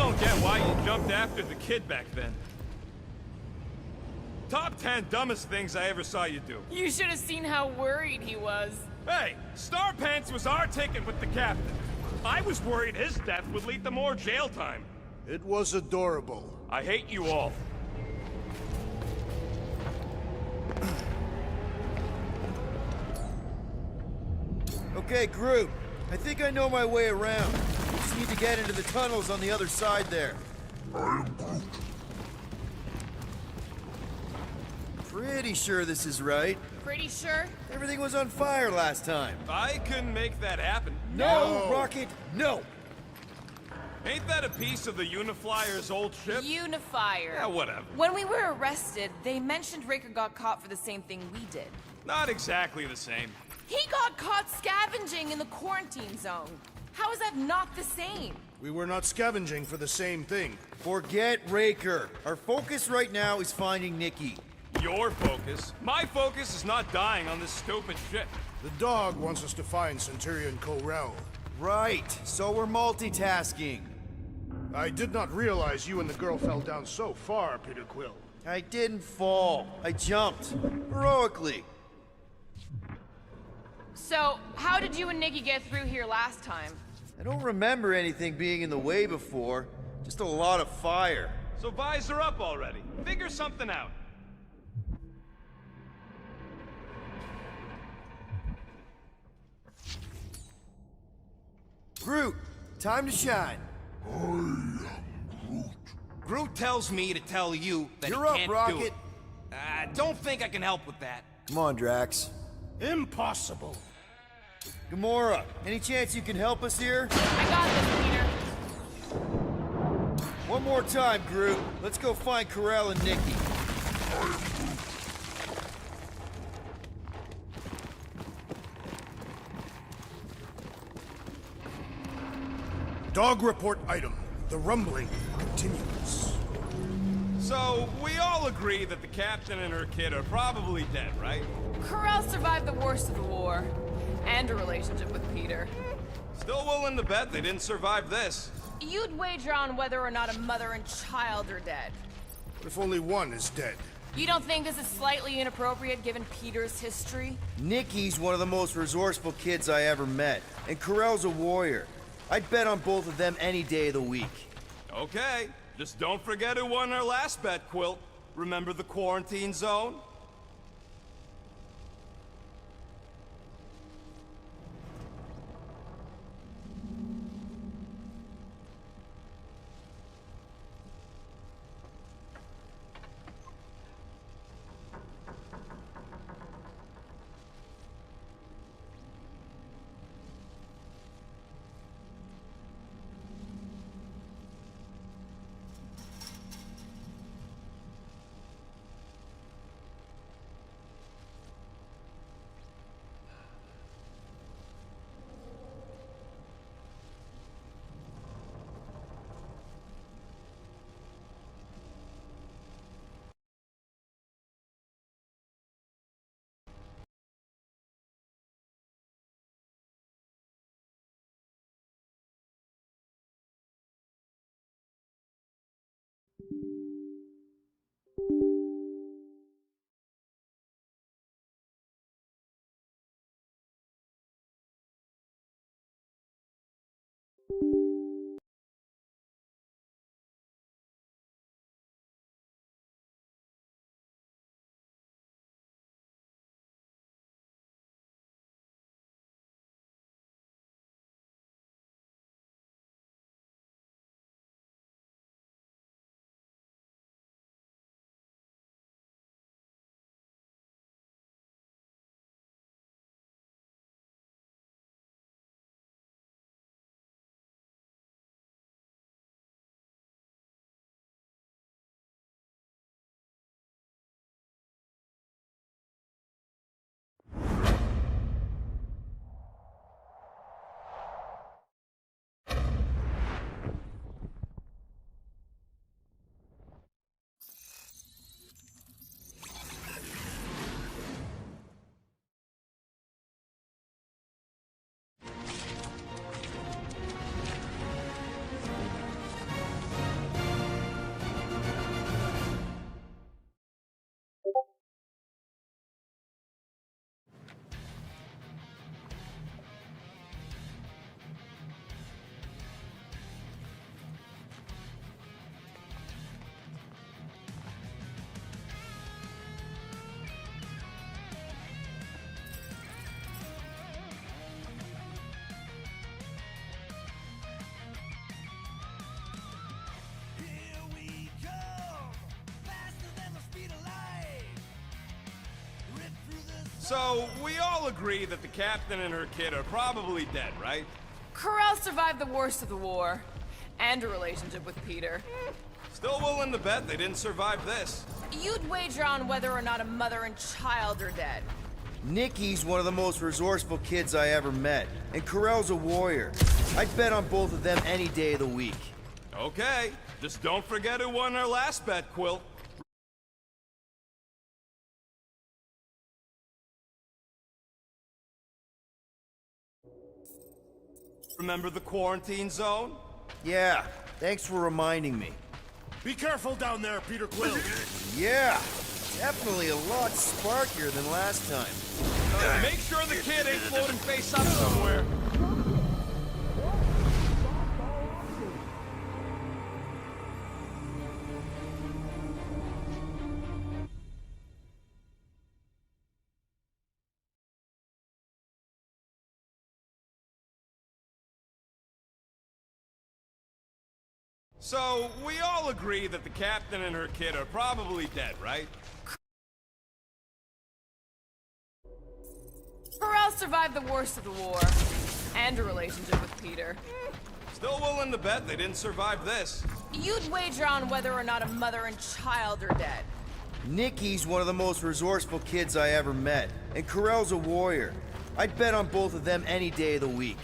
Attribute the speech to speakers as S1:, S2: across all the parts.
S1: don't get why you jumped after the kid back then. Top 10 dumbest things I ever saw you do.
S2: You should have seen how worried he was.
S1: Hey, Star Pants was our ticket with the captain. I was worried his death would lead to more jail time.
S3: It was adorable.
S1: I hate you all.
S4: Okay, Groot. I think I know my way around. We just need to get into the tunnels on the other side there. Pretty sure this is right.
S2: Pretty sure?
S4: Everything was on fire last time.
S1: I couldn't make that happen.
S4: No, Rocket, no!
S1: Ain't that a piece of the Uniflyer's old ship?
S2: Unifier.
S1: Yeah, whatever.
S2: When we were arrested, they mentioned Raker got caught for the same thing we did.
S1: Not exactly the same.
S2: He got caught scavenging in the quarantine zone. How is that not the same?
S3: We were not scavenging for the same thing.
S4: Forget Raker. Our focus right now is finding Nikki.
S1: Your focus. My focus is not dying on this stupid ship.
S3: The dog wants us to find Centurion Ko-Rel.
S4: Right, so we're multitasking.
S3: I did not realize you and the girl fell down so far, Peter Quill.
S4: I didn't fall. I jumped. Heroically.
S2: So, how did you and Nikki get through here last time?
S4: I don't remember anything being in the way before. Just a lot of fire.
S1: So visor up already. Figure something out.
S4: Groot, time to shine.
S5: Groot tells me to tell you that
S4: You're
S5: he
S4: up,
S5: can't do
S4: Rocket.
S5: it. I don't think I can help with that.
S4: Come on, Drax.
S3: Impossible.
S4: Gamora, any chance you can help us here?
S2: I got this, Peter.
S4: One more time, Groot. Let's go find Ko-Rel and Nikki.
S3: Dog report item. The rumbling continues.
S1: So, we all agree that the captain and her kid are probably dead, right?
S2: Ko-Rel survived the worst of the war. And a relationship with Peter.
S1: Still willing to bet they didn't survive this.
S2: You'd wager on whether or not a mother and child are dead.
S3: What if only one is dead?
S2: You don't think this is slightly inappropriate given Peter's history?
S4: Nikki's one of the most resourceful kids I ever met, and Ko-Rel's a warrior. I'd bet on both of them any day of the week.
S1: Okay, just don't forget who won our last bet, Quilt. Remember the quarantine zone? So, we all agree that the captain and her kid are probably dead, right?
S2: Corel survived the worst of the war. And a relationship with Peter.
S1: Still willing to bet they didn't survive this.
S2: You'd wager on whether or not a mother and child are dead.
S4: Nikki's one of the most resourceful kids I ever met, and Corell's a warrior. I'd bet on both of them any day of the week.
S1: Okay, just don't forget who won our last bet, Quill. Remember the quarantine zone?
S4: Yeah, thanks for reminding me.
S3: Be careful down there, Peter Quill.
S4: Yeah, definitely a lot sparkier than last time.
S1: Make sure the kid ain't floating face up somewhere. So, we all agree that the captain and her kid are probably dead, right?
S2: Corel survived the worst of the war. And a relationship with Peter.
S1: Still willing to bet they didn't survive this.
S2: You'd wager on whether or not a mother and child are dead.
S4: Nikki's one of the most resourceful kids I ever met, and Corell's a warrior. I'd bet on both of them any day of the week.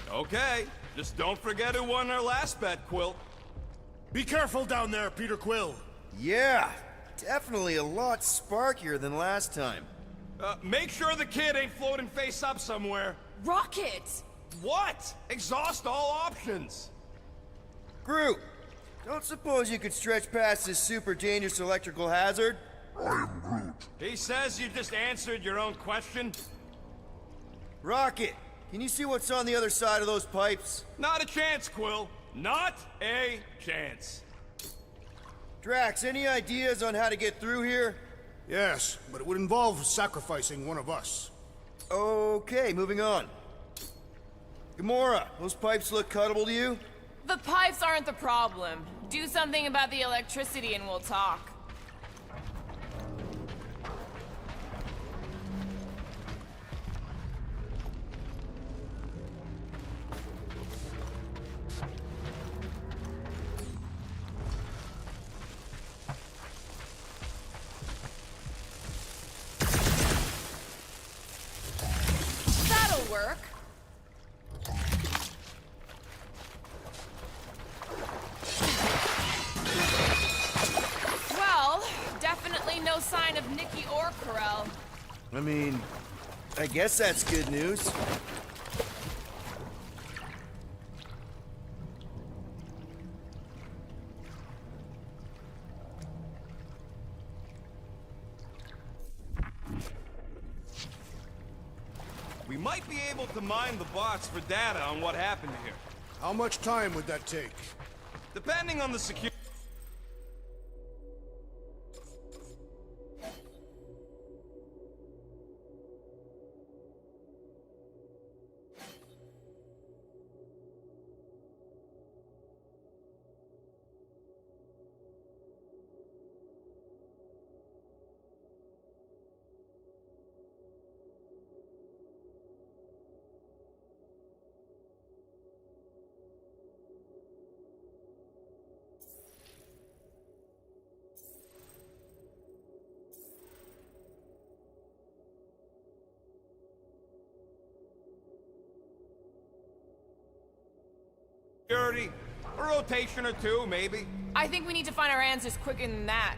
S1: Okay, just don't forget who won our last bet, Quill.
S3: Be careful down there, Peter Quill.
S4: Yeah, definitely a lot sparkier than last time.
S1: Make sure the kid ain't floating face up somewhere.
S2: Rocket!
S1: What? Exhaust all options.
S4: Groot, don't suppose you could stretch past this super dangerous electrical hazard?
S1: He says you just answered your own question.
S4: Rocket, can you see what's on the other side of those pipes?
S1: Not a chance, Quill. Not a chance.
S4: Drax, any ideas on how to get through here?
S3: Yes, but it would involve sacrificing one of us.
S4: Okay, moving on. Gamora, those pipes look cuttable to you?
S2: The pipes aren't the problem. Do something about the electricity and we'll talk. That'll work. Well, definitely no sign of Nikki or Corel.
S4: I mean, I guess that's good news.
S1: We might be able to mine the bots for data on what happened here.
S3: How much time would that take?
S1: Depending on the security. A rotation or two, maybe.
S2: I think we need to find our answers quicker than that.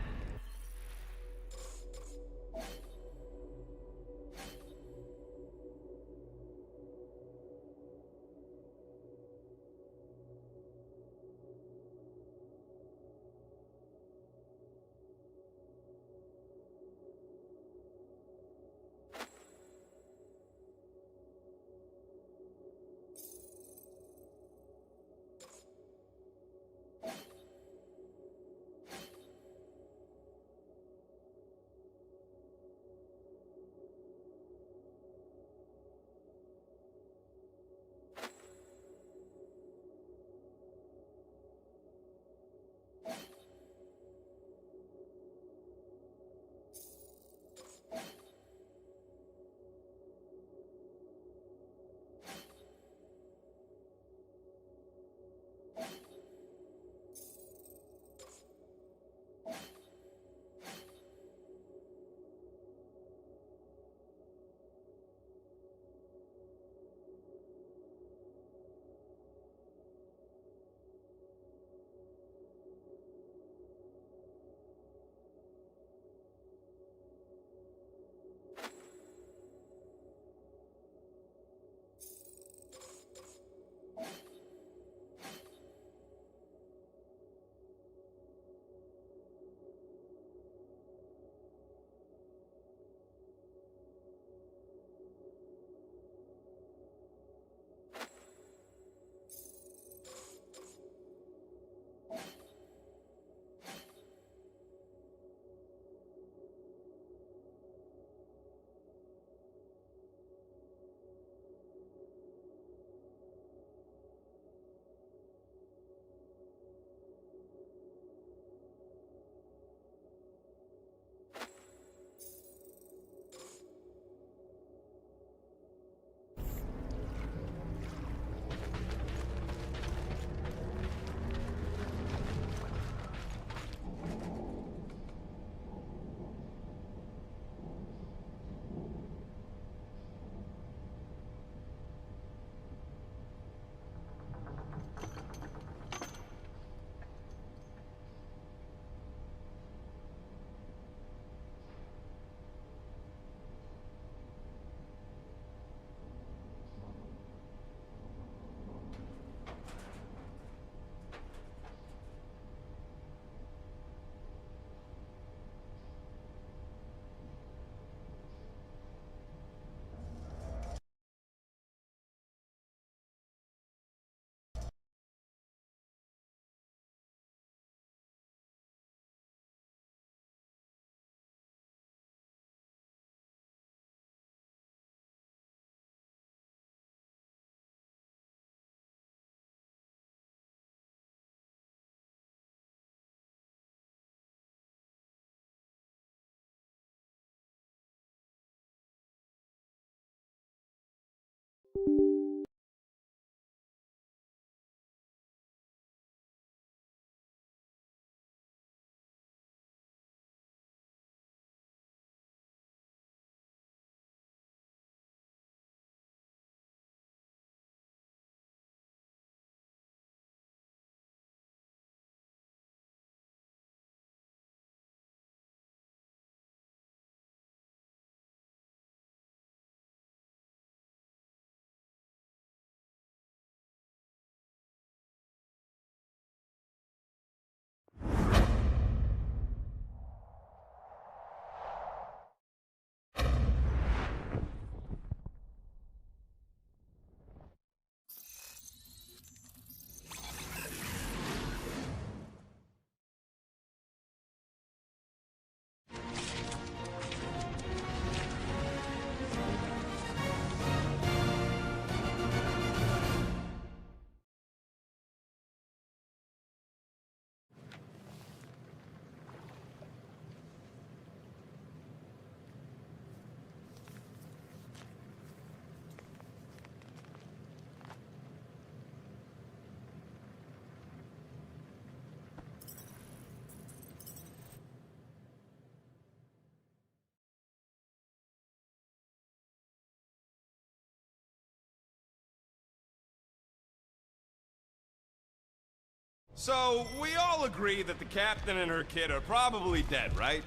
S1: So, we all agree that the captain and her kid are probably dead, right?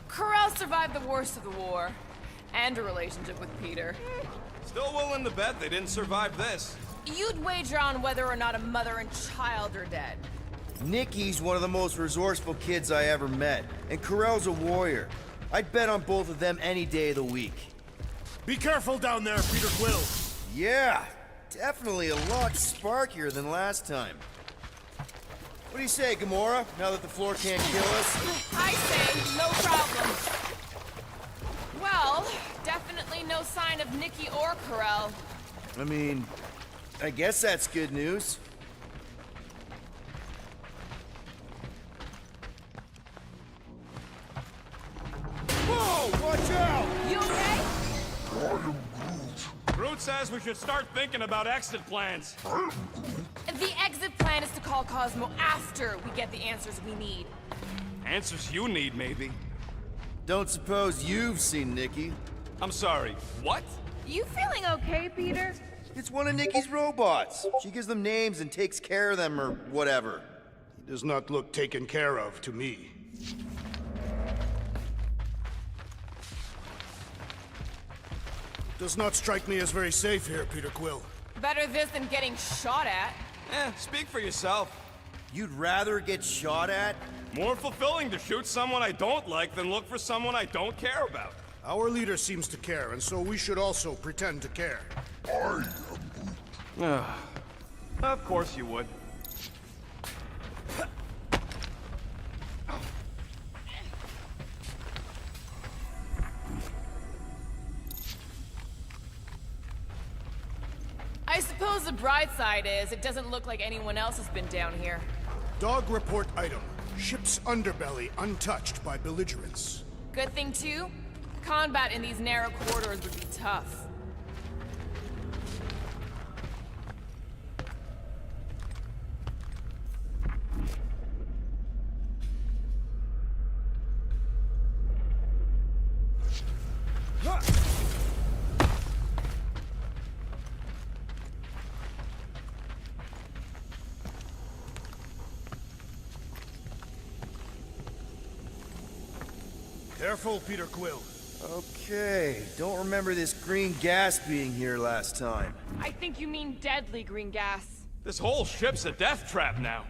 S2: Corell survived the worst of the war. And a relationship with Peter.
S1: Still willing to bet they didn't survive this.
S2: You'd wager on whether or not a mother and child are dead.
S4: Nikki's one of the most resourceful kids I ever met, and Corell's a warrior. I'd bet on both of them any day of the week.
S3: Be careful down there, Peter Quill.
S4: Yeah, definitely a lot sparkier than last time. What do you say, Gamora, now that the floor can't kill us?
S2: I say, no problem. Well, definitely no sign of Nikki or Corell.
S4: I mean, I guess that's good news. Whoa, watch out!
S2: You okay?
S1: Groot says we should start thinking about exit plans.
S2: The exit plan is to call Cosmo after we get the answers we need.
S1: Answers you need, maybe.
S4: Don't suppose you've seen Nikki.
S1: I'm sorry, what?
S2: You feeling okay, Peter?
S4: It's one of Nikki's robots. She gives them names and takes care of them or whatever.
S3: He does not look taken care of to me. Does not strike me as very safe here, Peter Quill.
S2: Better this than getting shot at.
S1: Speak for yourself.
S4: You'd rather get shot at?
S1: More fulfilling to shoot someone I don't like than look for someone I don't care about.
S3: Our leader seems to care, and so we should also pretend to care.
S1: Of course you would.
S2: I suppose the bright side is it doesn't look like anyone else has been down here.
S3: Dog report item. Ship's underbelly untouched by belligerents.
S2: Good thing, too, combat in these narrow corridors would be tough.
S3: Careful, Peter Quill.
S4: Okay, don't remember this green gas being here last time.
S2: I think you mean deadly green gas.
S1: This whole ship's a death trap now.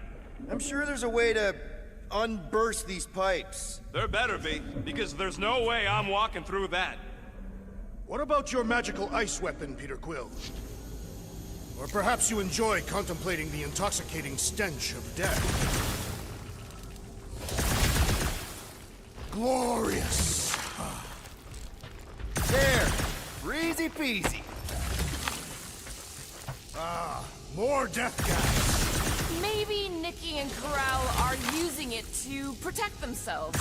S4: I'm sure there's a way to unburst these pipes.
S1: There better be, because there's no way I'm walking through that.
S3: What about your magical ice weapon, Peter Quill? Or perhaps you enjoy contemplating the intoxicating stench of death. Glorious!
S4: There! Easy peasy!
S3: More death gas!
S2: Maybe Nikki and Corral are using it to protect themselves.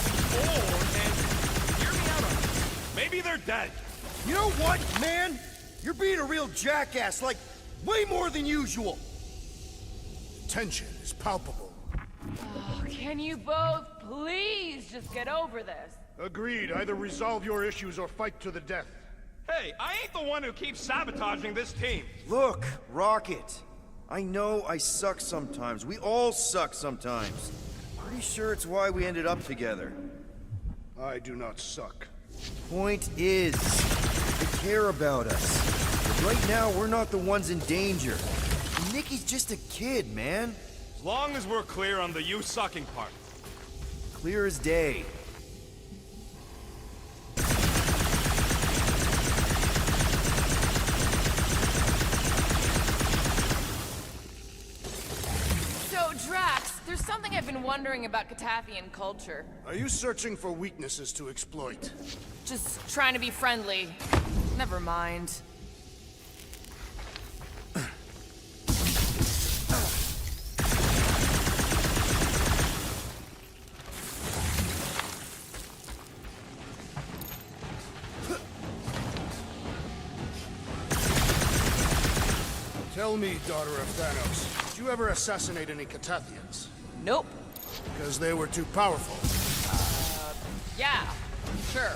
S1: Hear me out. Maybe they're dead.
S4: You know what, man? You're being a real jackass, like, way more than usual!
S3: Tension is palpable.
S2: Oh, can you both please just get over this?
S3: Agreed. Either resolve your issues or fight to the death.
S1: Hey, I ain't the one who keeps sabotaging this team.
S4: Look, Rocket. I know I suck sometimes. We all suck sometimes. Pretty sure it's why we ended up together.
S3: I do not suck.
S4: Point is, they care about us. But right now, we're not the ones in danger. And Nikki's just a kid, man.
S1: As long as we're clear on the you sucking part.
S4: Clear as day.
S2: So, Drax, there's something I've been wondering about Catathian culture.
S3: Are you searching for weaknesses to exploit?
S2: Just trying to be friendly. Never mind.
S3: Tell me, daughter of Thanos, did you ever assassinate any Catathians?
S2: Nope.
S3: Because they were too powerful.
S2: Yeah, sure.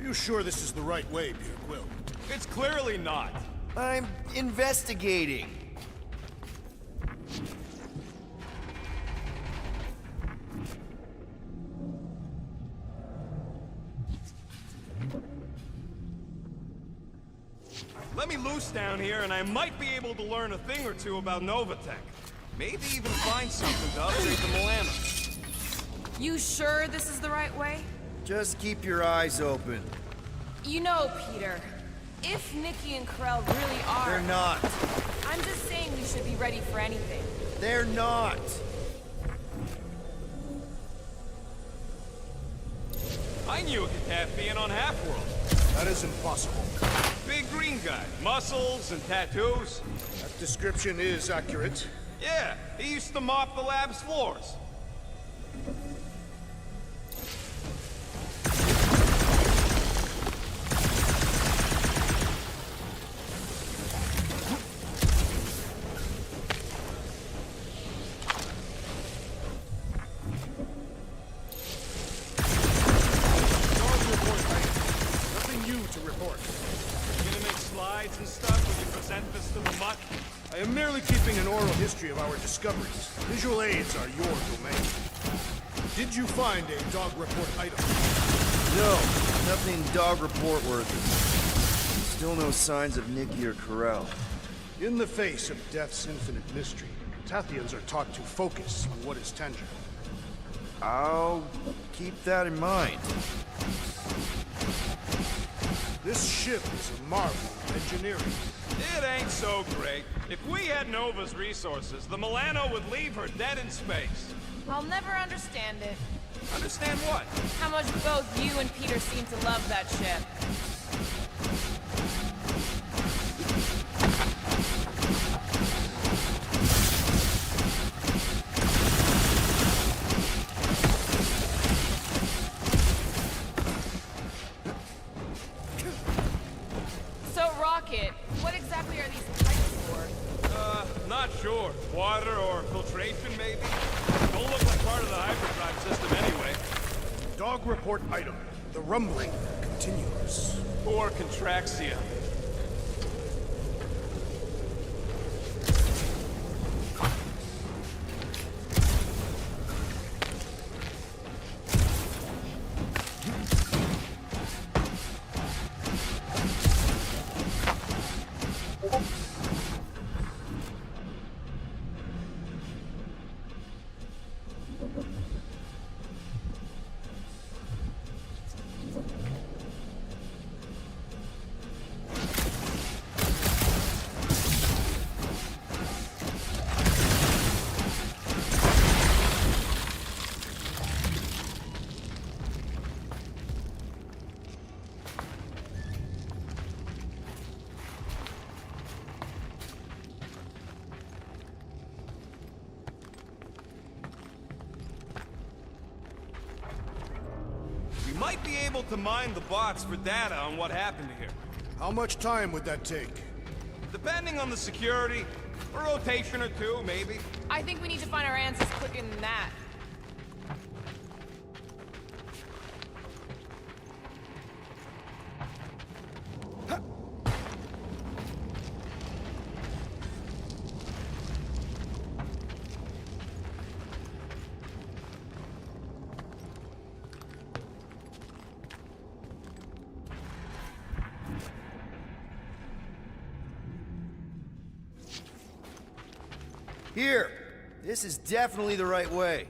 S3: you sure this is the right way, Peter Quill?
S1: It's clearly not.
S4: I'm investigating.
S1: Let me loose down here, and I might be able to learn a thing or two about Novatech. Maybe even find something to upgrade the Milano.
S2: You sure this is the right way?
S4: Just keep your eyes open.
S2: You know, Peter, if Nikki and Karel really are...
S4: They're not.
S2: I'm just saying we should be ready for anything.
S4: They're not.
S1: I knew a Katafian on Half-World.
S3: That is impossible.
S1: Big green guy, muscles and tattoos.
S3: That description is accurate.
S1: Yeah, he used to mop the lab's floors.
S3: Nothing new to report.
S1: You gonna make slides and stuff when you present this to the mutt?
S3: I am merely keeping an oral history of our discoveries. Visual aids are your domain. Did you find a dog report item?
S4: No, nothing dog report worthy. Still no signs of Nikki or Karel.
S3: In the face of death's infinite mystery, Tathians are taught to focus on what is tangible.
S4: I'll keep that in mind.
S3: This ship is a marvel of engineering.
S1: It ain't so great. If we had Nova's resources, the Milano would leave her dead in space.
S2: I'll never understand it.
S1: Understand what?
S2: How much both you and Peter seem to love that ship. So, Rocket, what exactly are these pipes for?
S1: Not sure. Water or filtration, maybe? Don't look like part of the hyperdrive system anyway.
S3: Dog report item. The rumbling continues.
S1: Or Contraxia. We might be able to mine the bots for data on what happened here.
S3: How much time would that take?
S1: Depending on the security, a rotation or two, maybe.
S2: I think we need to find our answers quicker than that.
S4: Here! This is definitely the right way.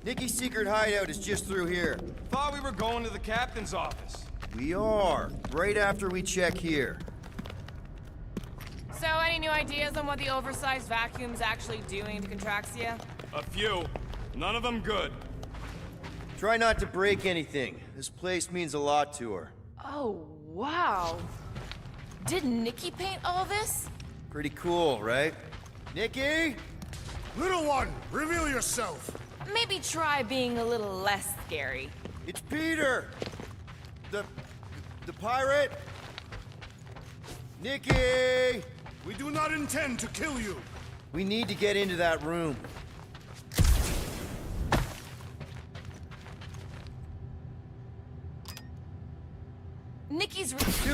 S4: Nikki's secret hideout is just through here.
S1: Thought we were going to the captain's office.
S4: We are, right after we check here.
S2: So, any new ideas on what the oversized vacuum's actually doing to Contraxia?
S1: A few. None of them good.
S4: Try not to break anything. This place means a lot to her.
S2: Oh, wow. Did Nikki paint all this?
S4: Pretty cool, right? Nikki?
S3: Little one, reveal yourself!
S2: Maybe try being a little less scary.
S4: It's Peter! The pirate? Nikki!
S3: We do not intend to kill you!
S4: We need to get into that room.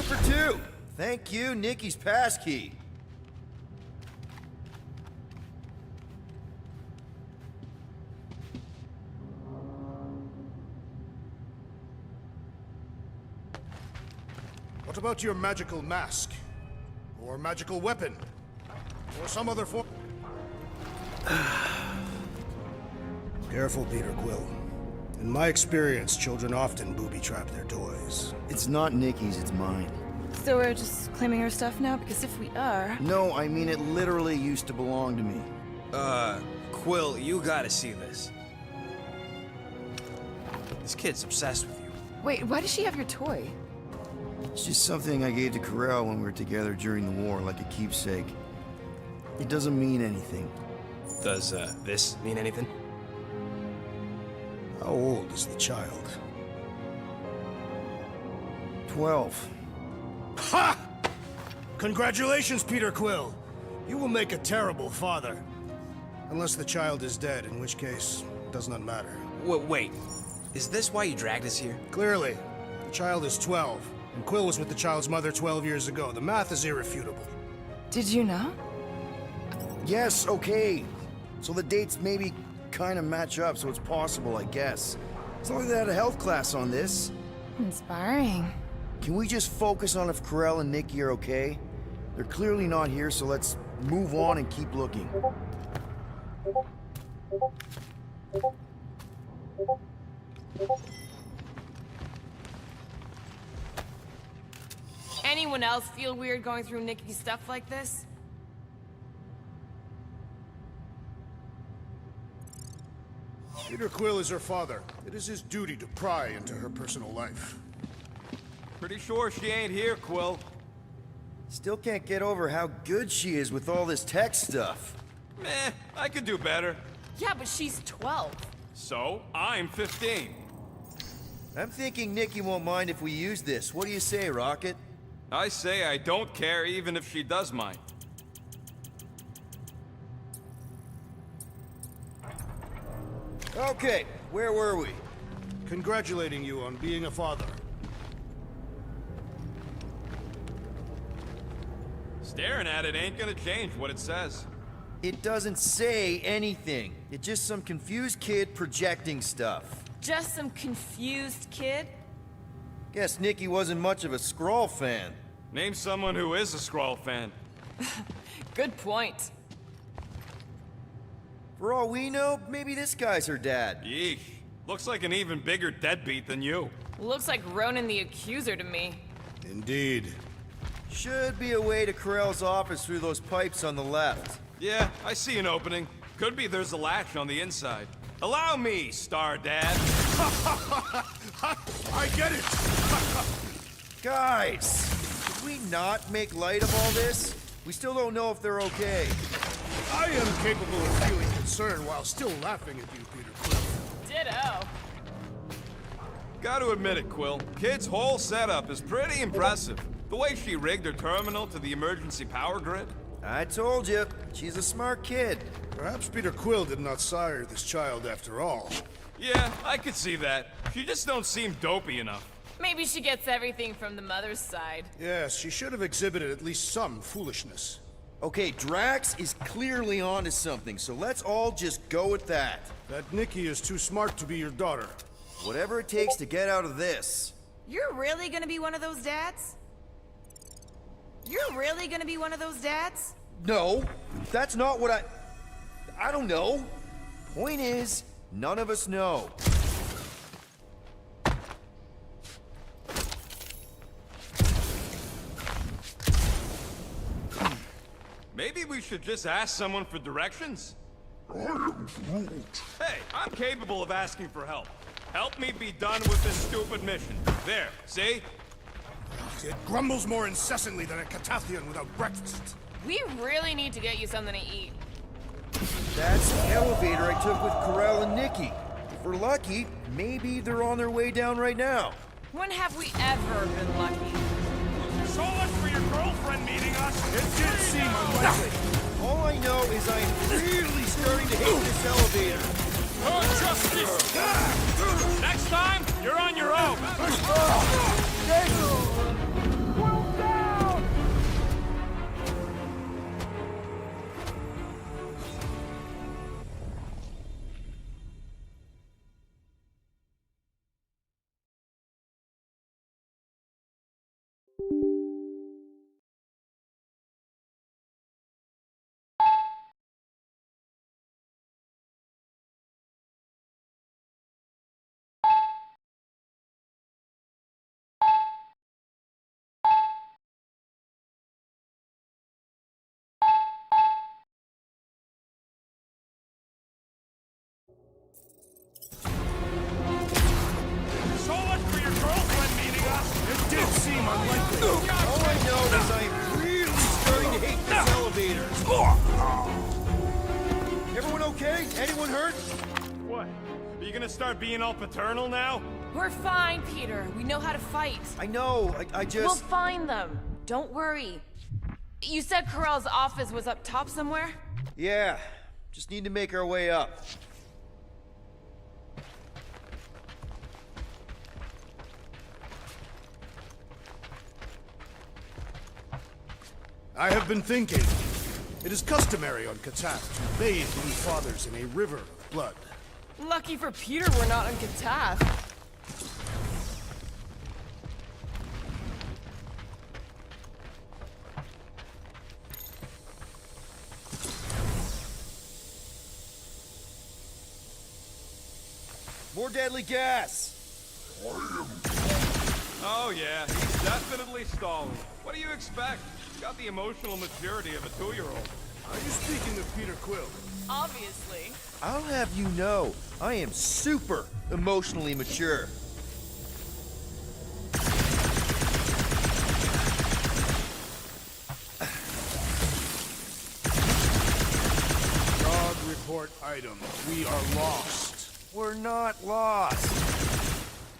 S4: 2 for 2. Thank you, Nikki's passkey.
S3: What about your magical mask? Or magical weapon? Or some other form? Careful, Peter Quill. In my experience, children often booby-trap their toys.
S4: It's not Nikki's, it's mine.
S6: So we're just claiming her stuff now? Because if we are...
S4: No, I mean it literally used to belong to me.
S5: Quill, you gotta see this. This kid's obsessed with you.
S6: Wait, why does she have your toy?
S4: It's just something I gave to Corel when we were together during the war, like a keepsake. It doesn't mean anything.
S5: Does, this mean anything?
S3: How old is the child?
S4: 12.
S3: Ha! Congratulations, Peter Quill. You will make a terrible father. Unless the child is dead, in which case, it does not matter.
S5: Wait. Is this why you dragged us here?
S3: Clearly, the child is 12, and Quill was with the child's mother 12 years ago. The math is irrefutable.
S6: Did you know?
S4: Yes, okay. So the dates maybe kind of match up, so it's possible, I guess. As long as they had a health class on this.
S6: Inspiring.
S4: Can we just focus on if Corel and Nikki are okay? They're clearly not here, so let's move on and keep looking.
S2: Anyone else feel weird going through Nikki's stuff like this?
S3: Peter Quill is her father. It is his duty to pry into her personal life.
S1: Pretty sure she ain't here, Quill.
S4: Still can't get over how good she is with all this tech stuff.
S1: Meh, I could do better.
S2: Yeah, but she's 12.
S1: So, I'm 15.
S4: I'm thinking Nikki won't mind if we use this. What do you say, Rocket?
S1: I say I don't care even if she does mind.
S4: Okay, where were we?
S3: Congratulating you on being a father.
S1: Staring at it ain't gonna change what it says.
S4: It doesn't say anything. It's just some confused kid projecting stuff.
S2: Just some confused kid?
S4: Guess Nikki wasn't much of a Skrull fan.
S1: Name someone who is a Skrull fan.
S2: Good point.
S4: For all we know, maybe this guy's her dad.
S1: Yeesh. Looks like an even bigger deadbeat than you.
S2: Looks like Ronan the Accuser to me.
S3: Indeed.
S4: Should be a way to Corel's office through those pipes on the left.
S1: Yeah, I see an opening. Could be there's a latch on the inside. Allow me, Star Dad.
S3: I get it!
S4: Guys, did we not make light of all this? We still don't know if they're okay.
S3: I am capable of feeling concern while still laughing at you, Peter Quill.
S2: Ditto.
S1: Gotta admit it, Quill. Kid's whole setup is pretty impressive. The way she rigged her terminal to the emergency power grid.
S4: I told you, she's a smart kid.
S3: Perhaps Peter Quill did not sire this child after all.
S1: Yeah, I could see that. She just don't seem dopey enough.
S2: Maybe she gets everything from the mother's side.
S3: Yes, she should have exhibited at least some foolishness.
S4: Okay, Drax is clearly onto something, so let's all just go with that.
S3: That Nikki is too smart to be your daughter.
S4: Whatever it takes to get out of this.
S2: You're really gonna be one of those dads? You're really gonna be one of those dads?
S4: No, that's not what I don't know. Point is, none of us know.
S1: Maybe we should just ask someone for directions? Hey, I'm capable of asking for help. Help me be done with this stupid mission. There, see?
S3: It grumbles more incessantly than a Catathian without breakfast.
S2: We really need to get you something to eat.
S4: That's the elevator I took with Corel and Nikki. If we're lucky, maybe they're on their way down right now.
S2: When have we ever been lucky?
S1: So much for your girlfriend meeting us.
S3: It did seem unlikely.
S4: All I know is I'm really starting to hate this elevator.
S1: Next time, you're on your own.
S3: It did seem unlikely.
S4: All I know is I am really starting to hate this elevator. Everyone okay? Anyone hurt?
S1: What? Are you gonna start being all paternal now?
S2: We're fine, Peter. We know how to fight.
S4: I know, I just...
S2: We'll find them. Don't worry. You said Corell's office was up top somewhere?
S4: Yeah, just need to make our way up.
S3: I have been thinking. It is customary on Katath to bathe new fathers in a river of blood.
S2: Lucky for Peter we're not on Katath.
S4: More deadly gas!
S1: Oh yeah, he's definitely stalling. What do you expect? He's got the emotional maturity of a 2-year-old.
S3: Are you speaking of Peter Quill?
S2: Obviously.
S4: I'll have you know, I am super emotionally mature.
S3: Dog report item. We are lost.
S4: We're not lost.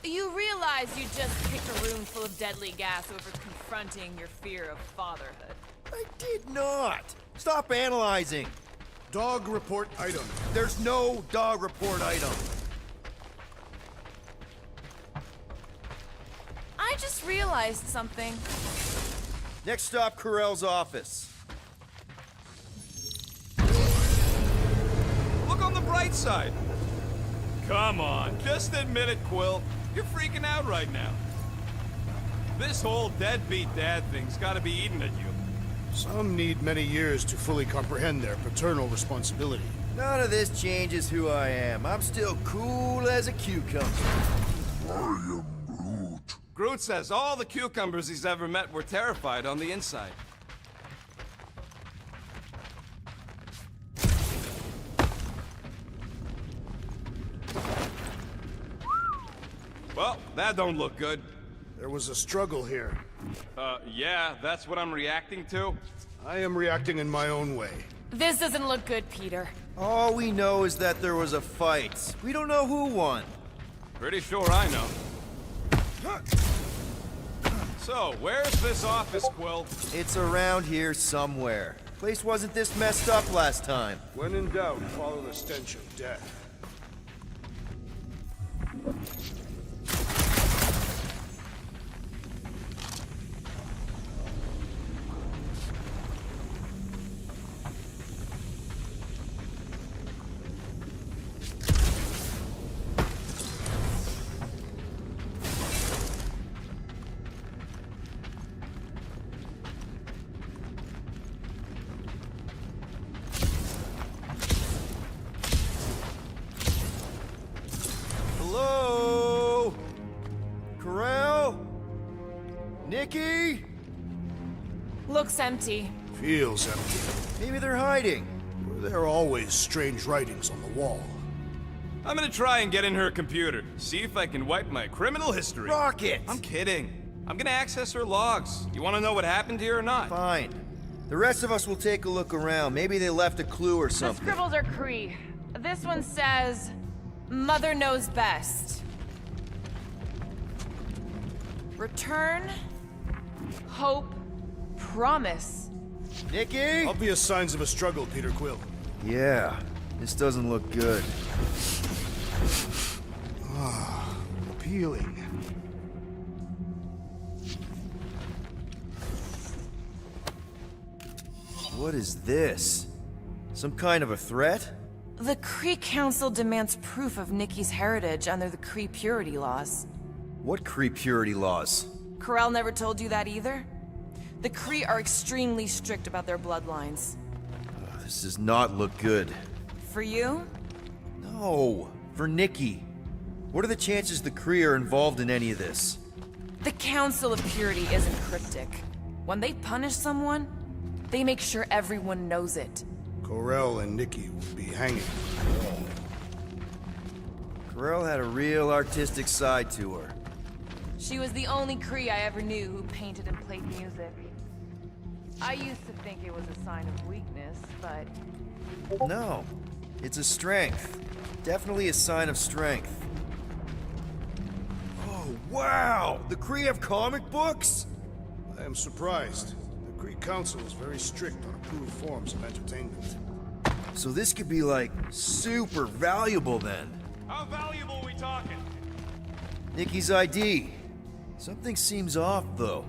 S2: You realize you just picked a room full of deadly gas over confronting your fear of fatherhood.
S4: I did not. Stop analyzing.
S3: Dog report item.
S4: There's no dog report item.
S2: I just realized something.
S4: Next stop, Corell's office.
S1: Look on the bright side. Come on, just admit it, Quill. You're freaking out right now. This whole deadbeat dad thing's gotta be eating at you.
S3: Some need many years to fully comprehend their paternal responsibility.
S4: None of this changes who I am. I'm still cool as a cucumber.
S1: Groot says all the cucumbers he's ever met were terrified on the inside. Well, that don't look good.
S3: There was a struggle here.
S1: Yeah, that's what I'm reacting to.
S3: I am reacting in my own way.
S2: This doesn't look good, Peter.
S4: All we know is that there was a fight. We don't know who won.
S1: Pretty sure I know. So, where's this office, Quill?
S4: It's around here somewhere. Place wasn't this messed up last time.
S3: When in doubt, follow the stench of death.
S4: Hello? Corell? Nikki?
S2: Looks empty.
S3: Feels empty.
S4: Maybe they're hiding.
S3: There are always strange writings on the wall.
S1: I'm gonna try and get in her computer, see if I can wipe my criminal history.
S4: Rocket!
S1: I'm kidding. I'm gonna access her logs. You wanna know what happened here or not?
S4: Fine. The rest of us will take a look around. Maybe they left a clue or
S2: The
S4: something.
S2: scribbles are Kree. This one says, Mother knows best. Return, hope, promise.
S4: Nikki?
S3: Obvious signs of a struggle, Peter Quill.
S4: Yeah, this doesn't look good.
S3: Appealing.
S4: What is this? Some kind of a threat?
S2: The Kree Council demands proof of Nikki's heritage under the Kree purity laws.
S4: What Kree purity laws?
S2: Corell never told you that either? The Kree are extremely strict about their bloodlines.
S4: This does not look good.
S2: For you?
S4: No, for Nikki. What are the chances the Kree are involved in any of this?
S2: The Council of Purity isn't cryptic. When they punish someone, they make sure everyone knows it.
S3: Corell and Nikki will be hanging.
S4: Corell had a real artistic side to her.
S2: She was the only Cree I ever knew who painted and played music. I used to think it was a sign of weakness, but
S4: No, it's a strength. Definitely a sign of strength. Oh, wow! The Kree have comic books?
S3: I am surprised. The Greek Council is very strict on approved forms of entertainment.
S4: So this could be, like, super valuable then.
S1: How valuable we talking?
S4: Nikki's ID. Something seems off, though.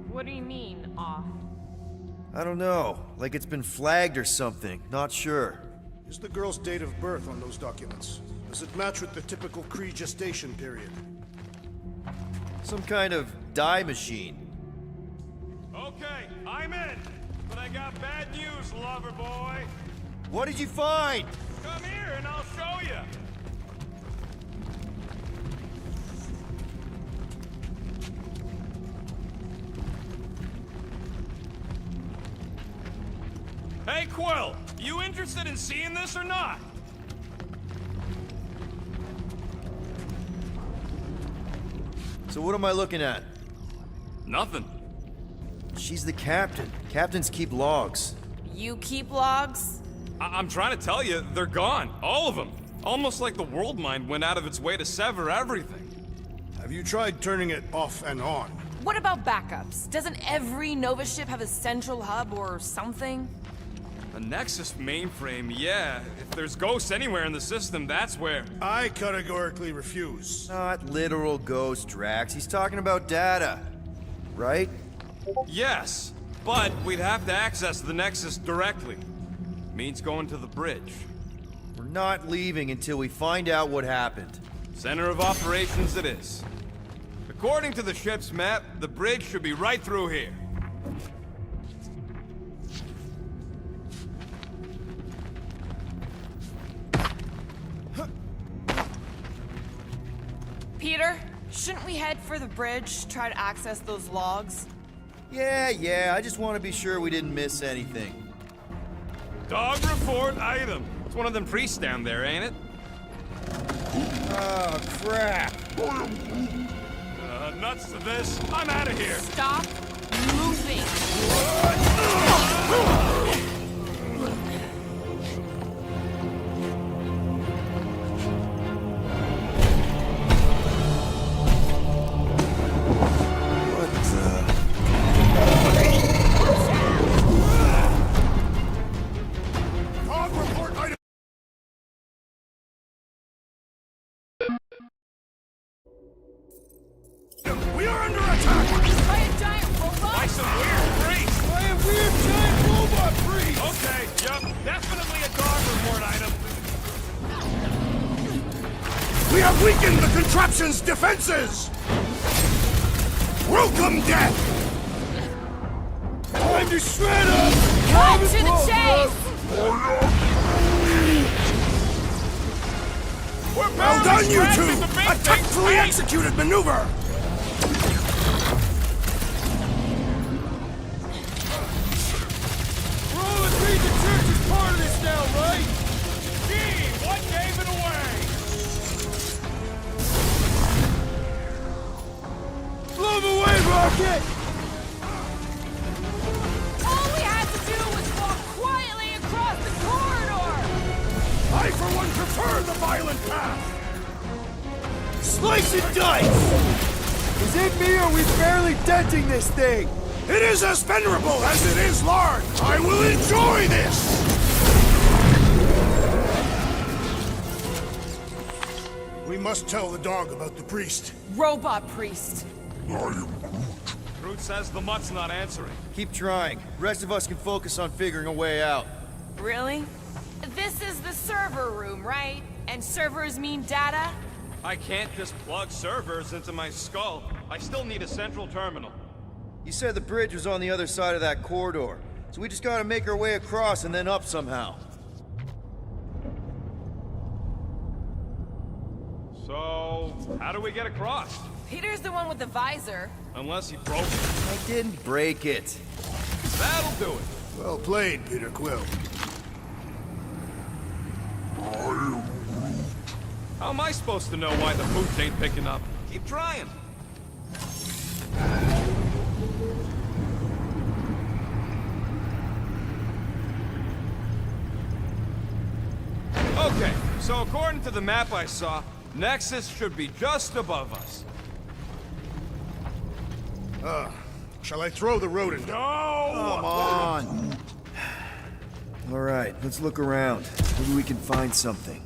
S2: what do you mean, off?
S4: I don't know. Like it's been flagged or something. Not sure.
S3: Is the girl's date of birth on those documents? Does it match with the typical Kree gestation period?
S4: Some kind of dye machine.
S1: Okay, I'm in. But I got bad news, lover boy.
S4: What did you find?
S1: Come here and I'll show you. Hey, Quill, you interested in seeing this or not?
S4: So what am I looking at?
S1: Nothing.
S4: She's the captain. Captains keep logs.
S2: You keep logs?
S1: I'm trying to tell you, they're gone. All of them. Almost like the world mind went out of its way to sever everything.
S3: Have you tried turning it off and on?
S2: What about backups? Doesn't every Nova ship have a central hub or something?
S1: The Nexus mainframe, yeah. If there's ghosts anywhere in the system, that's where.
S3: I categorically refuse.
S4: Not literal ghost, Drax. He's talking about data. Right?
S1: Yes, but we'd have to access the Nexus directly. Means going to the bridge.
S4: We're not leaving until we find out what happened.
S1: Center of operations it is. According to the ship's map, the bridge should be right through here.
S2: Peter, shouldn't we head for the bridge, try to access those logs?
S4: Yeah, I just want to be sure we didn't miss anything.
S1: Dog report item. It's one of them priests down there, ain't it?
S4: Oh, crap.
S1: Nuts to this. I'm out of here.
S2: Stop moving!
S3: Dog report item. We are under attack!
S2: By a giant robot?
S1: By some weird priest.
S3: By a weird giant robot priest!
S1: Okay, yep, definitely a dog report item.
S3: We have weakened the contraption's defenses! Welcome, death! Time to shred up!
S2: Cut to the chase!
S1: We're
S3: Well done, you
S1: barely
S3: two!
S1: scratching the big
S3: A
S1: thing.
S3: tactfully
S1: Hey!
S3: executed maneuver!
S1: We're all agreed the church is part of this now, right? Gee, what gave it away?
S3: Blow them away, Rocket!
S2: All we had to do was walk quietly across the corridor!
S3: I, for one, prefer the violent path! Slice and dice!
S4: Is it me or are we barely denting this thing?
S3: It is as venerable as it is large! I will enjoy this! We must tell the dog about the priest.
S2: Robot priest.
S1: Groot says the mutt's not answering.
S4: Keep trying. The rest of us can focus on figuring a way out.
S2: Really? This is the server room, right? And servers mean data?
S1: I can't just plug servers into my skull. I still need a central terminal.
S4: You said the bridge was on the other side of that corridor, so we just gotta make our way across and then up somehow.
S1: So, how do we get across?
S2: Peter's the one with the visor.
S1: Unless he broke it.
S4: I didn't break it.
S1: That'll do it.
S3: Well played, Peter Quill.
S1: How am I supposed to know why the pooch ain't picking up? Keep trying. Okay, so according to the map I saw, Nexus should be just above us.
S3: Shall I throw the rodent?
S4: Come on! Alright, let's look around. Maybe we can find something.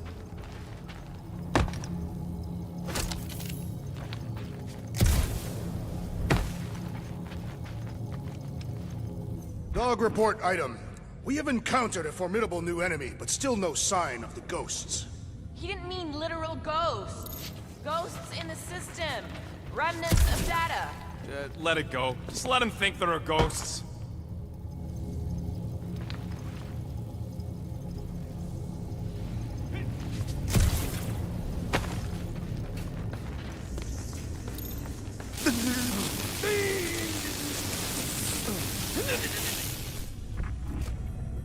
S3: Dog report item. We have encountered a formidable new enemy, but still no sign of the ghosts.
S2: He didn't mean literal ghosts. Ghosts in the system. Remnants of data.
S1: Let it go. Just let him think there are ghosts.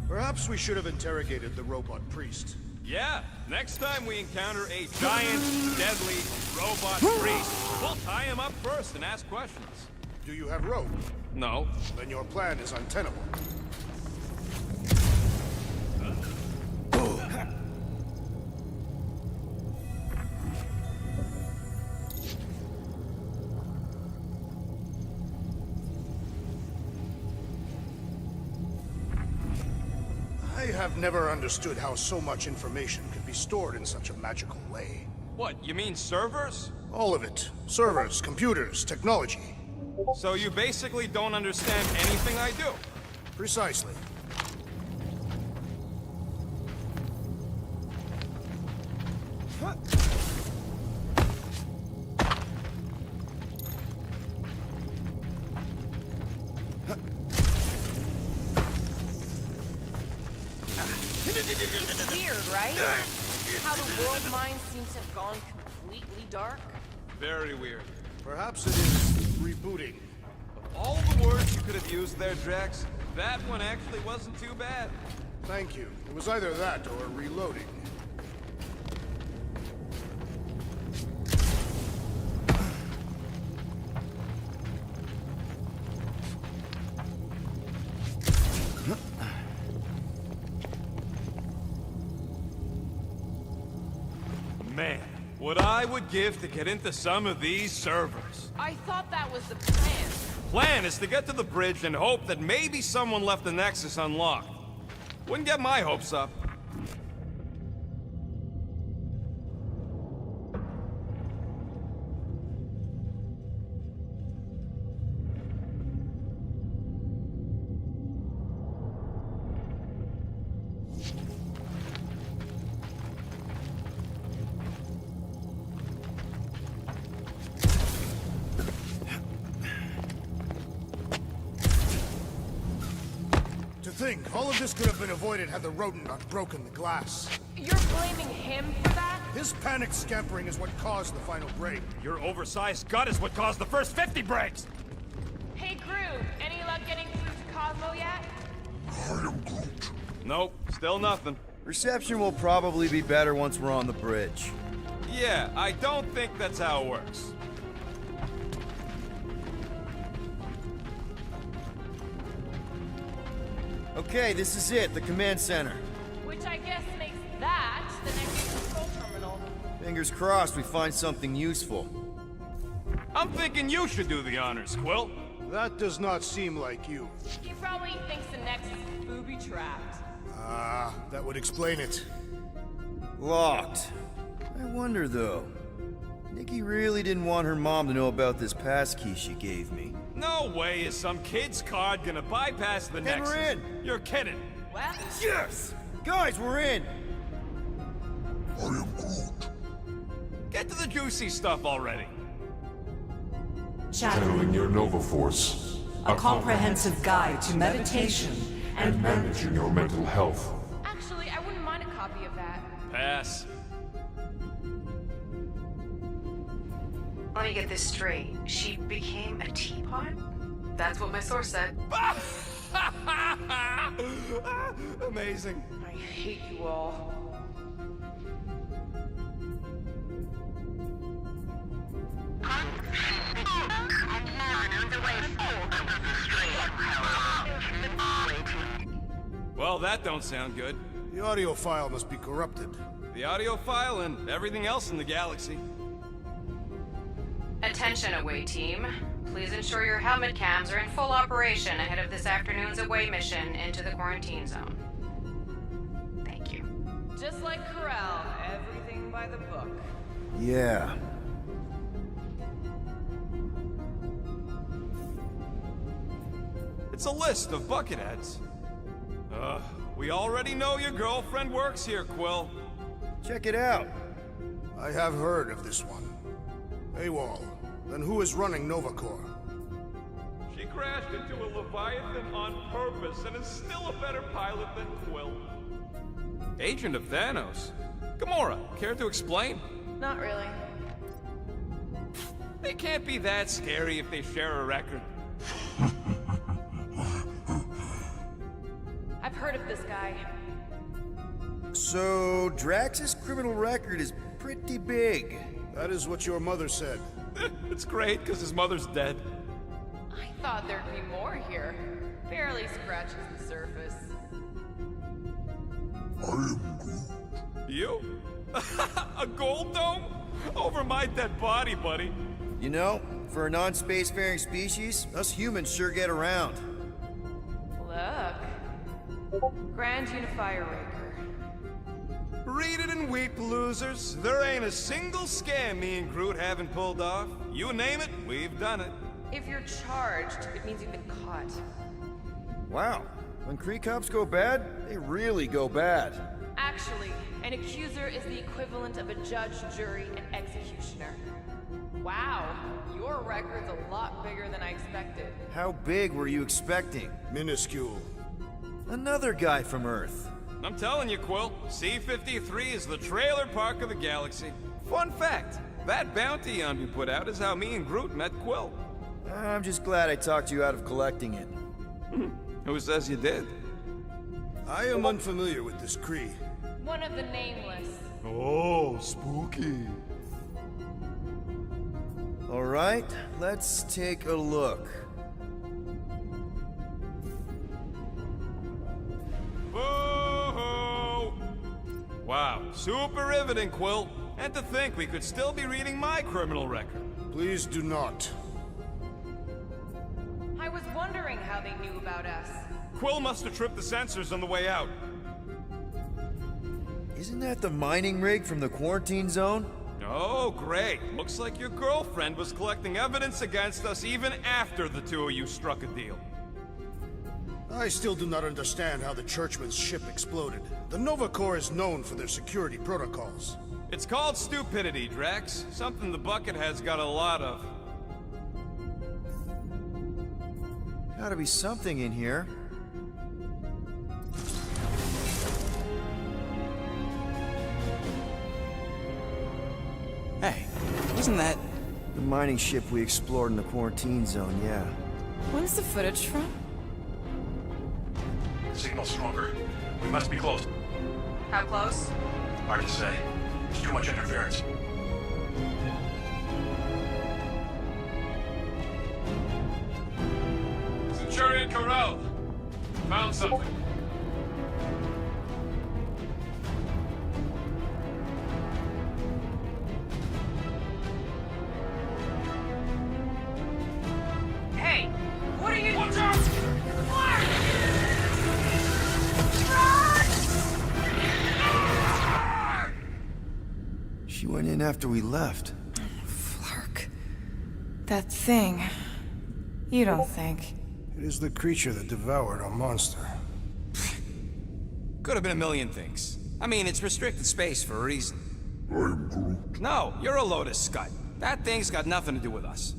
S3: Perhaps we should have interrogated the robot priest.
S1: Yeah, next time we encounter a giant, deadly robot priest, we'll tie him up first and ask questions.
S3: Do you have rope?
S1: No.
S3: Then your plan is untenable. I have never understood how so much information could be stored in such a magical way.
S1: What, you mean servers?
S3: All of it. Servers, computers, technology.
S1: So you basically don't understand anything I do?
S3: Precisely.
S2: Weird, right? How the world mind seems to have gone completely dark.
S1: Very weird.
S3: Perhaps it is rebooting.
S1: All the words you could have used there, Drax, that one actually wasn't too bad.
S3: Thank you. It was either that or reloading.
S1: Man, what I would give to get into some of these servers.
S2: I thought that was the plan.
S1: Plan is to get to the bridge and hope that maybe someone left the Nexus unlocked. Wouldn't get my hopes up.
S3: To think, all of this could have been avoided had the rodent not broken the glass.
S2: You're blaming him for that?
S3: His panicked scampering is what caused the final break.
S1: Your oversized gut is what caused the first 50 breaks!
S2: Hey, Groot, any luck getting through to Cosmo yet?
S1: Nope, still nothing.
S4: Reception will probably be better once we're on the bridge.
S1: Yeah, I don't think that's how it works.
S4: Okay, this is it, the command center.
S2: Which I guess makes that the next control terminal.
S4: Fingers crossed we find something useful.
S1: I'm thinking you should do the honors, Quill.
S3: That does not seem like you.
S2: He probably thinks the Nexus is booby-trapped.
S3: Ah, that would explain it.
S4: Locked. I wonder though. Nikki really didn't want her mom to know about this passkey she gave me.
S1: No way is some kid's card gonna bypass the
S4: And
S1: Nexus.
S4: we're in.
S1: You're kidding.
S2: Well,
S4: Yes! Guys, we're in!
S1: Get to the juicy stuff already.
S7: Channeling your Nova Force, a comprehensive guide to meditation and managing your mental health.
S2: actually, I wouldn't mind a copy of that.
S1: Pass.
S8: Let me get this straight. She became a teapot? That's what my source said.
S1: Amazing.
S2: I hate you all.
S1: Well, that don't sound good.
S3: The audio file must be corrupted.
S1: The audio file and everything else in the galaxy.
S8: Attention, away team. Please ensure your helmet cams are in full operation ahead of this afternoon's away mission into the quarantine zone. Thank you.
S2: Just like Corral, everything by the book.
S4: Yeah.
S1: It's a list of bucketheads. We already know your girlfriend works here, Quill.
S4: Check it out.
S3: I have heard of this one. AWOL. Then who is running Nova Corps?
S1: She crashed into a Leviathan on purpose and is still a better pilot than Quill. Agent of Thanos? Gamora, care to explain?
S2: Not really.
S1: They can't be that scary if they share a record.
S2: I've heard of this guy.
S4: So, Drax's criminal record is pretty big.
S3: That is what your mother said.
S1: It's great, because his mother's dead.
S2: I thought there'd be more here. Barely scratches the surface.
S1: You? A gold dome? Over my dead body, buddy.
S4: You know, for a non-spacefaring species, us humans sure get around.
S2: Look. Grand Unifier Raker.
S1: Read it in Wheat Losers. There ain't a single scam me and Groot haven't pulled off. You name it, we've done it.
S2: If you're charged, it means you've been caught.
S4: Wow. When Kree cops go bad, they really go bad.
S2: Actually, an accuser is the equivalent of a judge, jury, and executioner. Wow, your record's a lot bigger than I expected.
S4: How big were you expecting?
S3: Minuscule.
S4: Another guy from Earth.
S1: I'm telling you, Quill, C-53 is the trailer park of the galaxy. Fun fact, that bounty on me put out is how me and Groot met Quill.
S4: I'm just glad I talked you out of collecting it.
S1: Who says you did?
S3: I am unfamiliar with this Kree.
S2: One of the nameless.
S1: Oh, spooky.
S4: All right, let's take a look.
S1: Boo-hoo! Wow, super riveting, Quill. And to think we could still be reading my criminal record.
S3: Please do not.
S2: I was wondering how they knew about us.
S1: Quill must have tripped the sensors on the way out.
S4: Isn't that the mining rig from the quarantine zone?
S1: Oh, great. Looks like your girlfriend was collecting evidence against us even after the two of you struck a deal.
S3: I still do not understand how the Churchman's ship exploded. The Nova Corps is known for their security protocols.
S1: It's called stupidity, Drax. Something the Buckethead's got a lot of.
S4: Gotta be something in here.
S5: Hey, wasn't that...
S4: The mining ship we explored in the quarantine zone, yeah.
S6: When's the footage from?
S9: Signal stronger. We must be close.
S8: How close?
S9: Hard to say. There's too much interference.
S1: Centurion Corral! Found something.
S8: Hey, what are you...
S1: Watch out!
S4: She went in after we left.
S6: Flark. That thing. You don't think?
S3: It is the creature that devoured our monster.
S5: Could have been a million things. I mean, it's restricted space for a reason. No, you're a Lotus Scud. That thing's got nothing to do with us.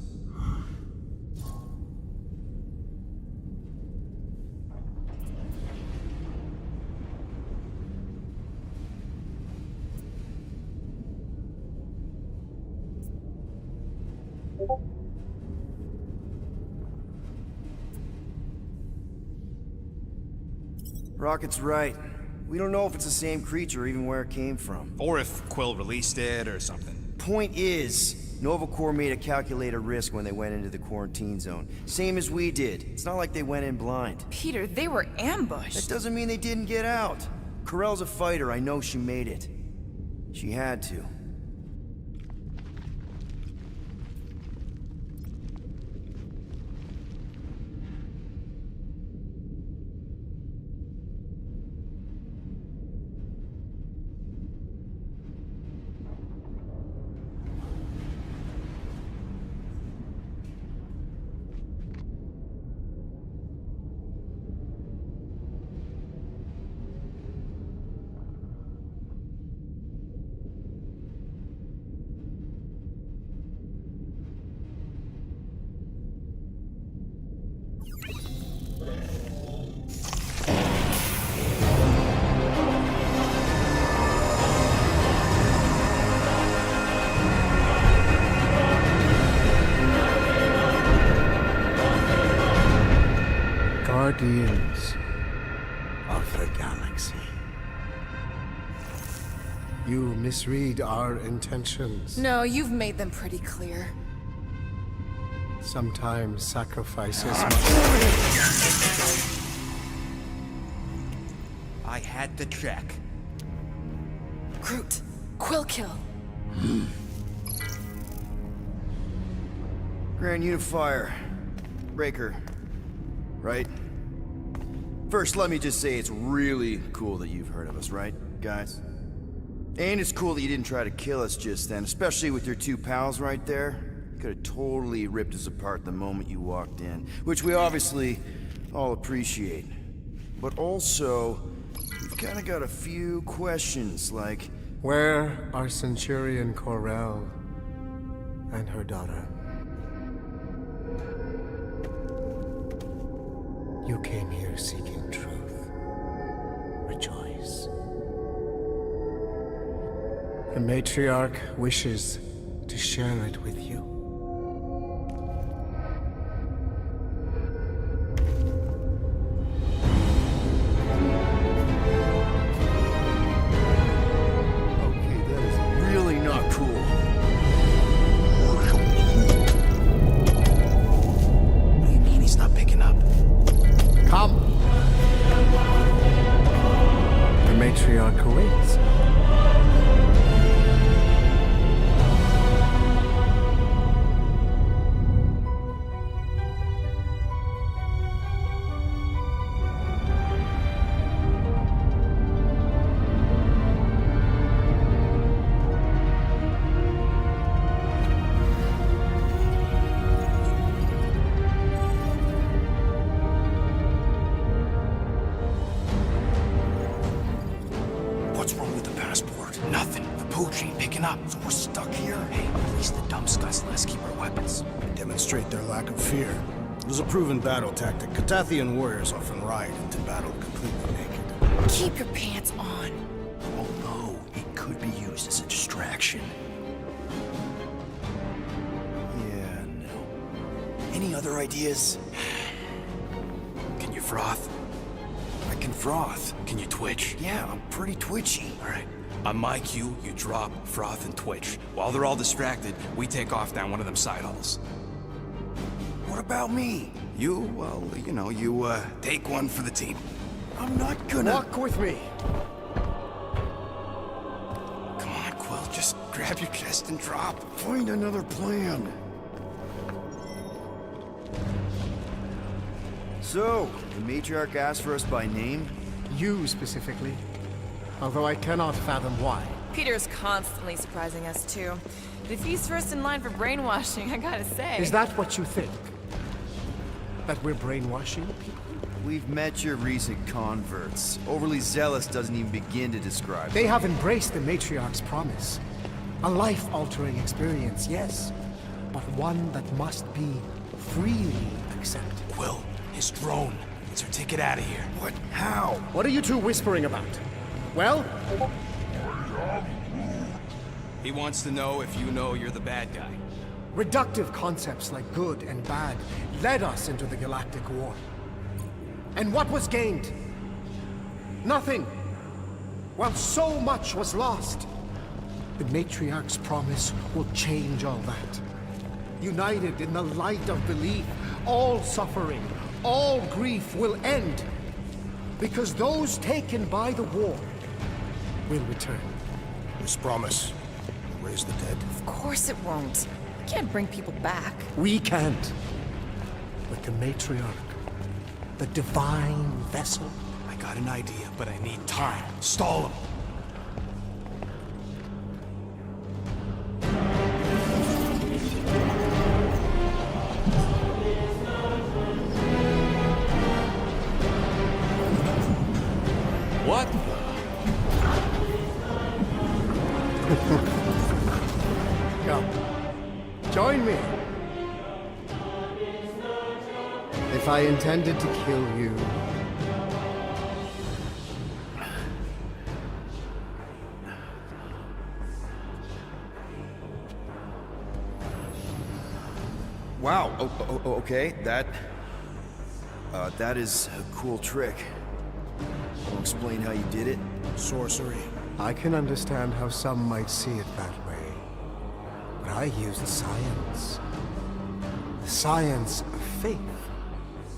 S4: Rocket's right. We don't know if it's the same creature or even where it came from.
S5: Or if Quill released it or something.
S4: Point is, Nova Corps made a calculated risk when they went into the quarantine zone. Same as we did. It's not like they went in blind.
S6: Peter, they were
S4: That
S6: ambushed.
S4: doesn't mean they didn't get out. Corell's a fighter. I know she made it. She had to.
S10: Guardians of the Galaxy. You misread our intentions.
S6: No, you've made them pretty clear.
S10: Sometimes sacrifices
S5: I had to check.
S6: Groot, Quill kill.
S4: Grand Unifier. Breaker. Right? First, let me just say it's really cool that you've heard of us, right, guys? And it's cool that you didn't try to kill us just then, especially with your two pals right there. You could have totally ripped us apart the moment you walked in, which we obviously all appreciate. But also, we've kind of got a few questions, like...
S10: Where are Centurion Corell and her daughter? You came here seeking truth. Rejoice. The Matriarch wishes to share it with you.
S4: Okay, that is really not cool.
S5: What do you mean he's not picking up?
S10: Come! The Matriarch awaits.
S5: What's wrong with the passport? Nothing. The pooch ain't picking up, so we're stuck here. Hey, at least the dumb scuds let us keep our weapons.
S3: Demonstrate their lack of fear. It was a proven battle tactic. Katathian warriors often ride into battle completely naked.
S6: Keep your pants on.
S5: Oh no, it could be used as a distraction.
S4: Yeah, no.
S5: Any other ideas? Can you froth?
S4: I can froth.
S5: Can you twitch?
S4: Yeah, I'm pretty twitchy.
S5: All right. On my cue, you drop, froth, and twitch. While they're all distracted, we take off down one of them side halls.
S4: What about me?
S5: You, well, you take one for the team.
S4: I'm not gonna...
S10: Walk with me.
S5: Come on, Quill, just grab your chest and drop.
S4: Find another plan. So, the Matriarch asked for us by name?
S10: You specifically. Although I cannot fathom why.
S2: Peter's constantly surprising us, too. But if he's first in line for brainwashing, I gotta say.
S10: Is that what you think? That we're brainwashing people?
S4: We've met your recent converts. Overly zealous doesn't even begin to describe
S10: They
S4: them.
S10: have embraced the Matriarch's promise. A life-altering experience, yes. But one that must be freely accepted.
S5: Quill, his drone. It's our ticket out of here.
S4: What? How?
S10: What are you two whispering about? Well,
S5: He wants to know if you know you're the bad guy.
S10: reductive concepts like good and bad led us into the Galactic War. And what was gained? Nothing. While so much was lost. The Matriarch's promise will change all that. United in the light of belief, all suffering, all grief will end. Because those taken by the war will return.
S3: This promise will raise the dead.
S6: Of course it won't. We can't bring people back.
S10: We can't. But the Matriarch, the divine vessel.
S3: I got an idea, but I need time. Stall him.
S1: What?
S10: Come, join me. If I intended to kill you,
S4: Wow. Okay. That is a cool trick. I'll explain how you did it.
S3: Sorcery.
S10: I can understand how some might see it that way. But I used science. The science of faith.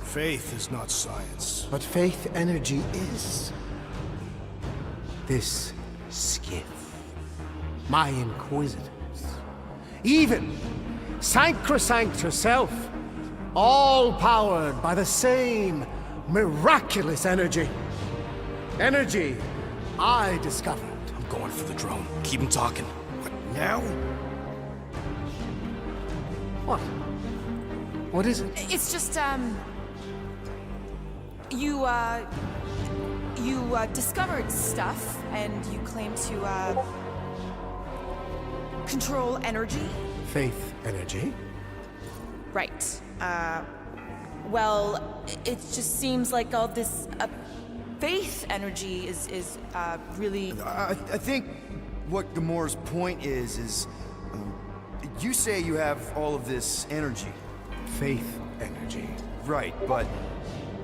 S3: Faith is not science.
S10: But faith energy is. This skiff. My inquisitors. Even Sancrosanct herself. All powered by the same miraculous energy. Energy I discovered.
S3: I'm going for the drone. Keep him talking. What, now?
S10: What? What is it?
S6: It's just, You discovered stuff, and you claim to, control energy?
S10: Faith energy?
S6: Right. Well, it just seems like all this, faith energy is really...
S4: I think what Gamora's point is you say you have all of this energy.
S10: Faith energy.
S4: Right, but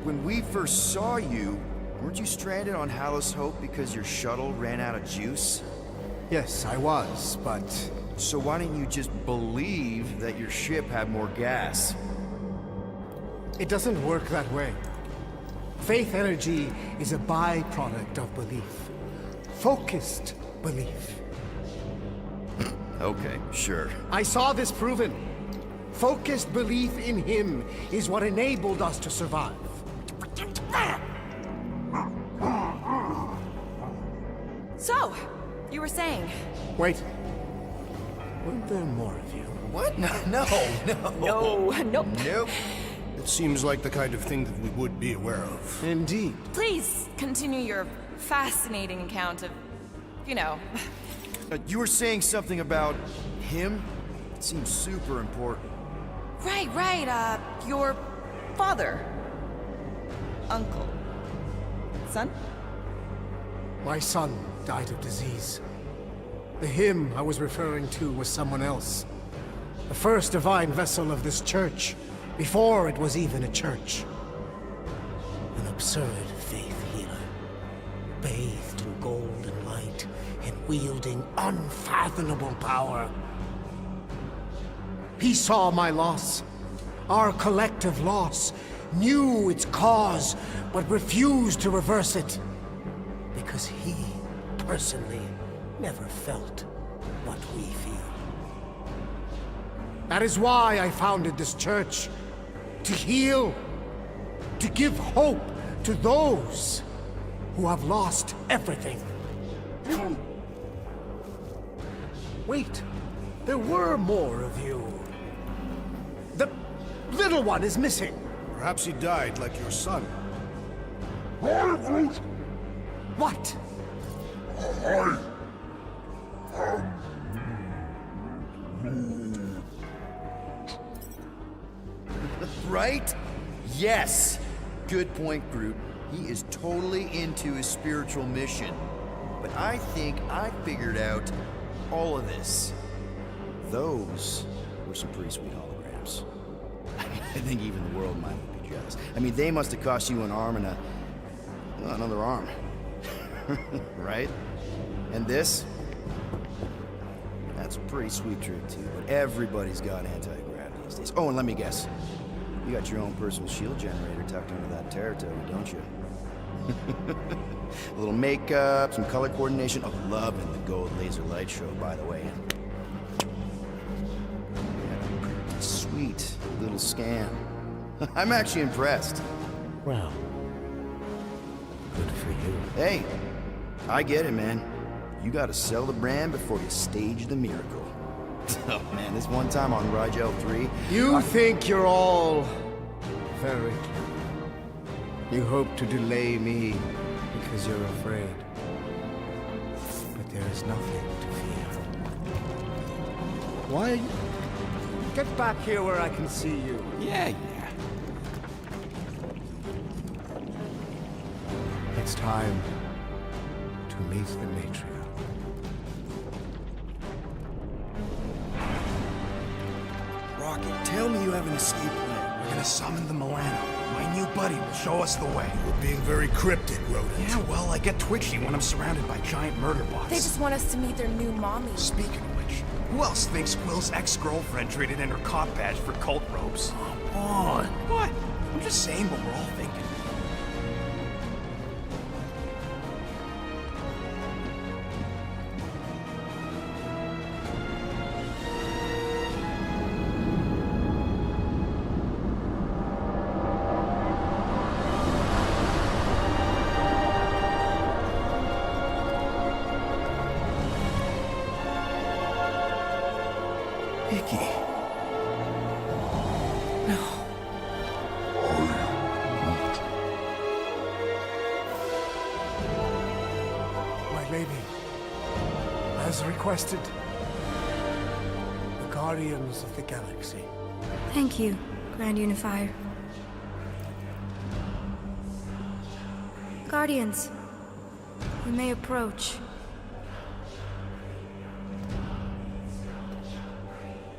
S4: when we first saw you, weren't you stranded on Hallis Hope because your shuttle ran out of juice?
S10: Yes, I was, but...
S4: So why didn't you just believe that your ship had more gas?
S10: It doesn't work that way. Faith energy is a byproduct of belief. Focused belief.
S4: Okay, sure.
S10: I saw this proven. Focused belief in him is what enabled us to survive.
S6: So, you were saying...
S10: Wait. Weren't there more of you?
S4: What? No.
S6: No, nope.
S4: Nope.
S3: It seems like the kind of thing that we would be aware of.
S10: Indeed.
S6: Please continue your fascinating account of, you know...
S4: You were saying something about him? It seems super important.
S6: Right, your father. Uncle. Son?
S10: My son died of disease. The him I was referring to was someone else. The first divine vessel of this church, before it was even a church. An absurd faith healer, bathed in golden light and wielding unfathomable power. He saw my loss, our collective loss, knew its cause, but refused to reverse it. Because he, personally, never felt what we feel. That is why I founded this church. To heal, to give hope to those who have lost everything. Wait, there were more of you. The little one is missing.
S3: Perhaps he died like your son.
S10: What?
S4: Right? Yes. Good point, Groot. He is totally into his spiritual mission. But I think I figured out all of this. Those were some pretty sweet holograms. I think even the world might be jealous. I mean, they must have cost you an arm and another arm. Right? And this? That's a pretty sweet trick, too, but everybody's got anti-grav these days. Oh, and let me guess. You got your own personal shield generator tucked into that Terratoga, don't you? A little makeup, some color coordination. Oh, loving the gold laser light show, by the way. Yeah, pretty sweet little scam. I'm actually impressed.
S10: Well, good for you.
S4: Hey, I get it, man. You gotta sell the brand before you stage the miracle. Oh man, this one time on Rigel 3...
S10: You think you're all very clever. You hope to delay me because you're afraid. But there is nothing to fear. Why? Get back here where I can see you.
S5: Yeah.
S10: It's time to meet the matriarch.
S4: Rocket, tell me you have an escape plan.
S9: We're gonna summon the Milano. My new buddy will show us the way.
S3: You're being very cryptic, Rodent.
S9: Yeah, well, I get twitchy when I'm surrounded by giant murder bots.
S6: They just want us to meet their new mommy.
S9: Speaking of which, who else thinks Quill's ex-girlfriend traded in her cop badge for cult robes? Come on. What? I'm just saying what we're all thinking.
S4: Vicky.
S10: My lady, as requested, the Guardians of the Galaxy.
S11: Thank you, Grand Unifier. Guardians, you may approach.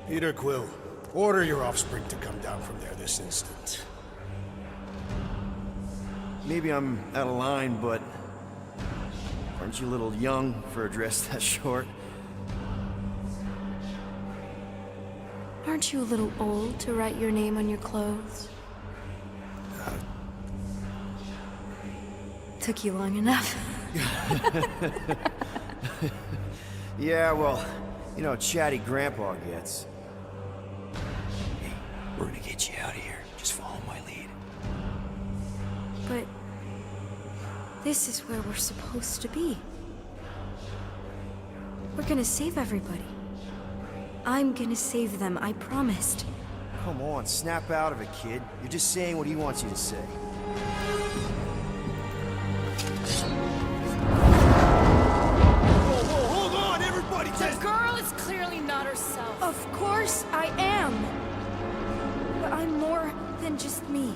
S3: Peter Quill, order your offspring to come down from there this instant.
S4: Maybe I'm out of line, but... aren't you a little young for a dress that short?
S11: Aren't you a little old to write your name on your clothes? Took you long enough.
S4: Yeah, well, you know how chatty Grandpa gets. Hey, we're gonna get you out of here. Just follow my lead.
S11: But this is where we're supposed to be. We're gonna save everybody. I'm gonna save them, I promised.
S4: Come on, snap out of it, kid. You're just saying what he wants you to say.
S3: Hold on, everybody!
S6: The girl is clearly not herself.
S11: Of course I am. But I'm more than just me.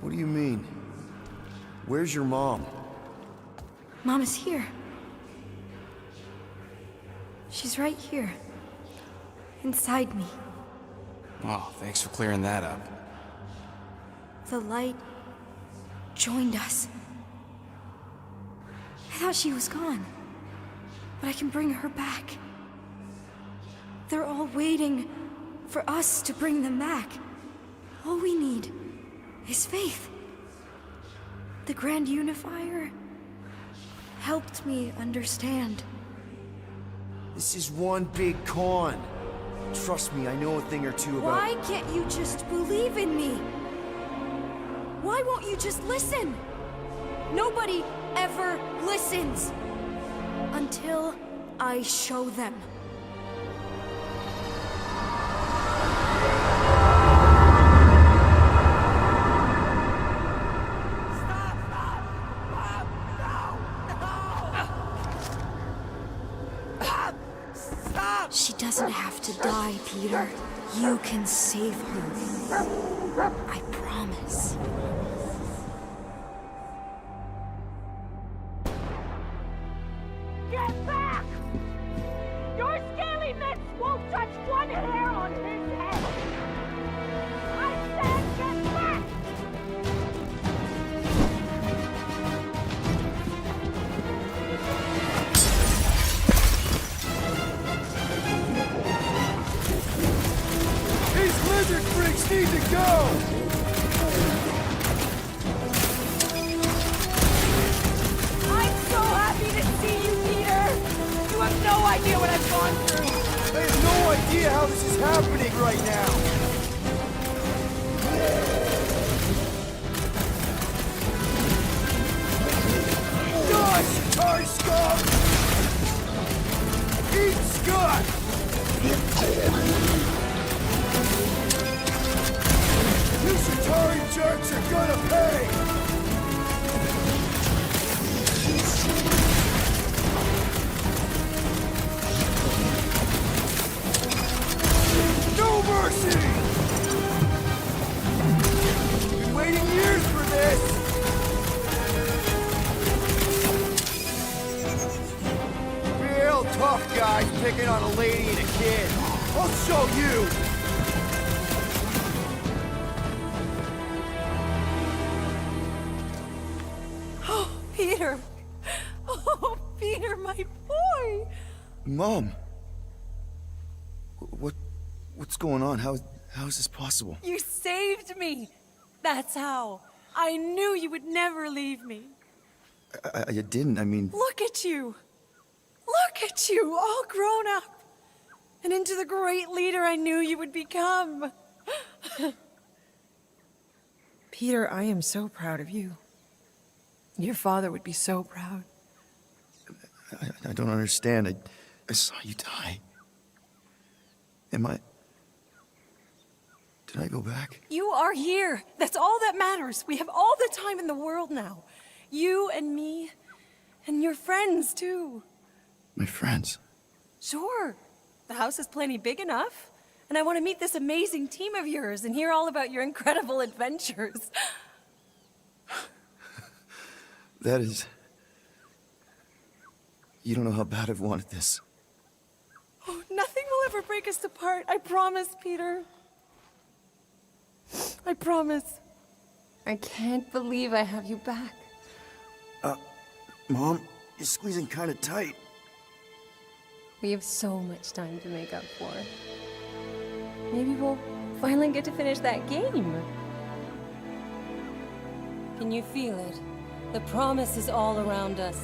S4: What do you mean? Where's your mom?
S11: Mom is here. She's right here. Inside me.
S5: Oh, thanks for clearing that up.
S11: The light joined us. I thought she was gone. But I can bring her back. They're all waiting for us to bring them back. All we need is faith. The Grand Unifier helped me understand.
S4: This is one big con. Trust me, I know a thing or two about...
S11: Why can't you just believe in me? Why won't you just listen? Nobody ever listens. Until I show them. She doesn't have to die, Peter. You can save her. I promise.
S12: Get back! Your scaly mitts won't
S11: touch one hair on his head! I said get back!
S4: These lizard freaks need to go!
S6: I'm so happy to see you, Peter! You have no idea what I've gone through!
S4: I have no idea how this is happening right now! Die, Shatari scum! Eat Scott! You Shatari jerks are gonna pay! No mercy! Been waiting years for this! Real tough guys picking on a lady and a kid. I'll show you!
S6: Oh, Peter! Oh, Peter, my boy!
S4: Mom! What's going on? How is this possible?
S6: You saved me! That's how. I knew you would never leave me.
S4: I didn't, I mean...
S6: Look at you! Look at you, all grown up! And into the great leader I knew you would become! Peter, I am so proud of you. Your father would be so proud.
S4: I don't understand. I saw you die. Did I go back?
S6: You are here. That's all that matters. We have all the time in the world now. You and me, and your friends, too.
S4: My friends?
S6: Sure. The house is plenty big enough. And I want to meet this amazing team of yours and hear all about your incredible adventures.
S4: That is... You don't know how bad I've wanted this.
S6: Oh, nothing will ever break us apart. I promise, Peter. I promise. I can't believe I have you back.
S4: Mom, you're squeezing kind of tight.
S6: We have so much time to make up for. Maybe we'll finally get to finish that game. Can you feel it? The promise is all around us.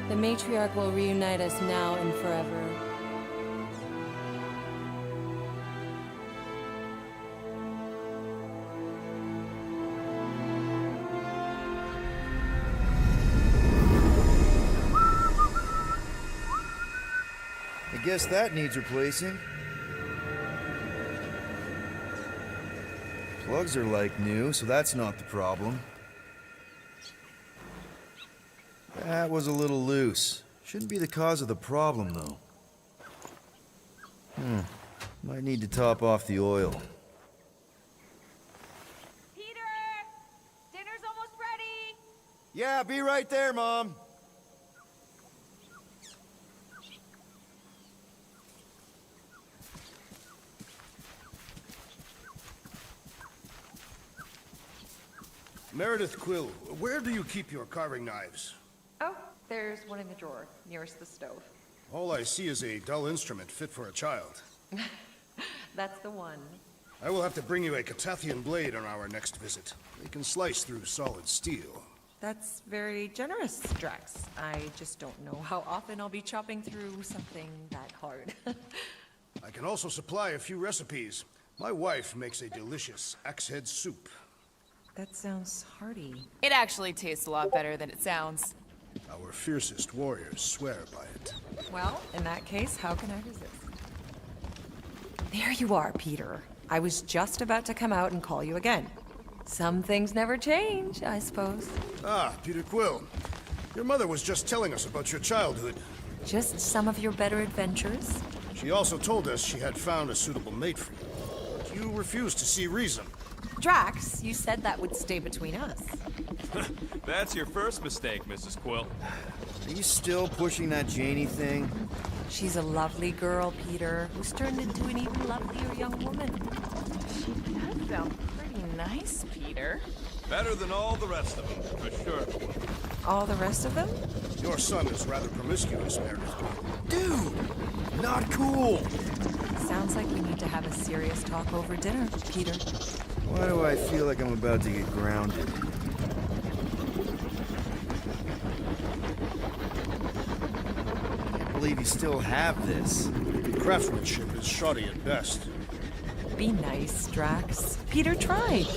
S6: The matriarch will reunite us now and forever.
S4: I guess that needs replacing. Plugs are like new, so that's not the problem. That was a little loose. Shouldn't be the cause of the problem, though. Might need to top off the oil.
S2: Peter! Dinner's almost ready!
S4: Yeah, be right there, Mom.
S3: Meredith Quill, where do you keep your carving knives?
S12: Oh, there's one in the drawer, nearest the stove.
S3: All I see is a dull instrument fit for a child.
S12: That's the one.
S3: I will have to bring you a Catathian blade on our next visit. They can slice through solid steel.
S12: That's very generous, Drax. I just don't know how often I'll be chopping through something that hard.
S3: I can also supply a few recipes. My wife makes a delicious axe-head soup.
S12: That sounds hearty.
S2: It actually tastes a lot better than it sounds.
S3: Our fiercest warriors swear by it.
S12: Well, in that case, how can I resist? There you are, Peter. I was just about to come out and call you again. Some things never change, I suppose.
S3: Ah, Peter Quill. Your mother was just telling us about your childhood.
S12: Just some of your better adventures?
S3: She also told us she had found a suitable mate for you. You refused to see reason.
S12: Drax, you said that would stay between us.
S1: That's your first mistake, Mrs. Quill.
S4: Are you still pushing that Janie thing?
S12: She's a lovely girl, Peter, who's turned into an even lovelier young woman.
S2: She does sound pretty nice, Peter.
S1: Better than all the rest of them, for sure.
S12: All the rest of them?
S3: Your son is rather promiscuous, Meredith.
S4: Dude! Not cool!
S12: Sounds like we need to have a serious talk over dinner, Peter.
S4: Why do I feel like I'm about to get grounded? Can't believe you still have this.
S3: Craftsmanship is shoddy at best.
S12: Be nice, Drax. Peter tried.